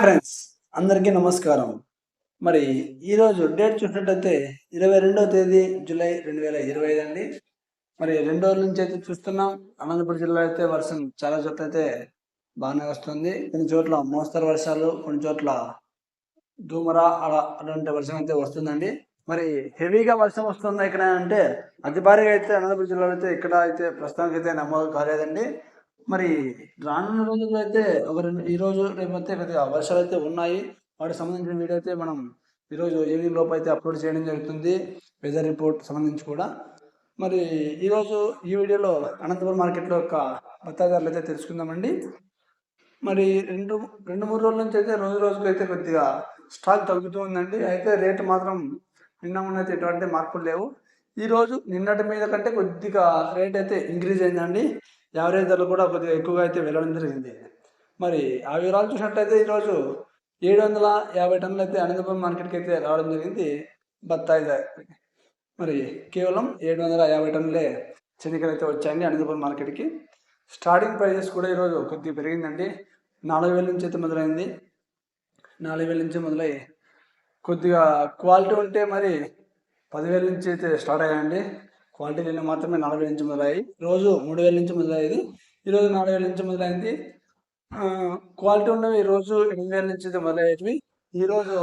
Friends అందరికీ నమస్కారం. మరి ఈరోజు డేట్ చూసినట్టయితే 22వ తేదీ జూలై 2025 అండి. మరి 2 రోజుల నుంచి అయితే చూస్తున్నాం. అనంతపురం జిల్లా అయితే వర్షం చాలా చోట్ల అయితే బాగానే వస్తుంది. కొన్ని చోట్ల మోస్తరు వర్షాలు, కొన్ని చోట్ల ధూమర అలాంటి వర్షం అయితే వస్తుందండి. మరి హెవీగా వర్షం వస్తుంది ఇక్కడ అంటే అతి భారీగా అయితే అనంతపురం జిల్లాలో అయితే ఇక్కడ అయితే ప్రస్తుతానికి అయితే నమోదు కాలేదండి. మరి రానున్న రోజుల్లో అయితే ఈ రోజు రేపైతే కొద్దిగా వర్షాలు అయితే ఉన్నాయి. వాటికి సంబంధించిన వీడియో అయితే మనం ఈరోజు ఈవినింగ్ లోపు అయితే అప్లోడ్ చేయడం జరుగుతుంది. వెదర్ రిపోర్ట్ సంబంధించి కూడా. మరి ఈరోజు ఈ వీడియోలో అనంతపురం మార్కెట్లో యొక్క బత్తాయి ధరలు అయితే తెలుసుకుందామండి. మరి రెండు మూడు రోజుల నుంచి అయితే రోజుకి అయితే కొద్దిగా స్టాక్ తగ్గుతూ ఉందండి. అయితే రేటు మాత్రం నిన్న మొన్న అయితే ఎటువంటి మార్పులు లేవు. ఈరోజు నిన్నటి మీద కంటే కొద్దిగా రేట్ అయితే ఇంక్రీజ్ అయిందండి. యావరేజ్ ధరలు కూడా కొద్దిగా ఎక్కువగా అయితే వెళ్ళడం జరిగింది. మరి ఆ వివరాలు చూసినట్లయితే ఈరోజు 750 టన్నులు అయితే అనంతపురం మార్కెట్కి అయితే రావడం జరిగింది బత్తాయి. మరి కేవలం 750 టన్నులే శనికలు అయితే వచ్చాయండి అనంతపురం మార్కెట్కి. స్టార్టింగ్ ప్రైజెస్ కూడా ఈరోజు కొద్దిగా పెరిగిందండి. 4000 నుంచి అయితే మొదలైంది. 4000 నుంచి మొదలై కొద్దిగా క్వాలిటీ ఉంటే మరి 10,000 నుంచి అయితే స్టార్ట్ అయ్యాయండి. క్వాలిటీ లేని మాత్రమే 40,000 నుంచి మొదలయ్యాయి. రోజు 3,000 నుంచి మొదలయ్యేది, ఈరోజు 4,000 నుంచి మొదలైంది. క్వాలిటీ ఉన్నవి రోజు 8,000 నుంచి అయితే మొదలయ్యేవి, ఈరోజు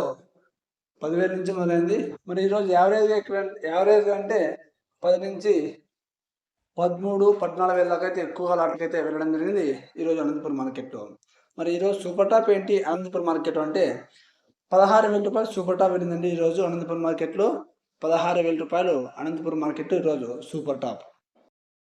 10,000 నుంచి మొదలైంది. మరి ఈరోజు యావరేజ్ అంటే 10 నుంచి 13, 14,000 దాకా అయితే ఎక్కువగా లాట్లకైతే వెళ్ళడం జరిగింది ఈరోజు అనంతపురం మార్కెట్లో. మరి ఈరోజు సూపర్ టాప్ ఏంటి అనంతపురం మార్కెట్ అంటే 16,000 రూపాయలు సూపర్ టాప్ వెళ్ళిందండి ఈరోజు అనంతపురం మార్కెట్లో. 16,000 రూపాయలు అనంతపురం మార్కెట్ ఈరోజు సూపర్ టాప్.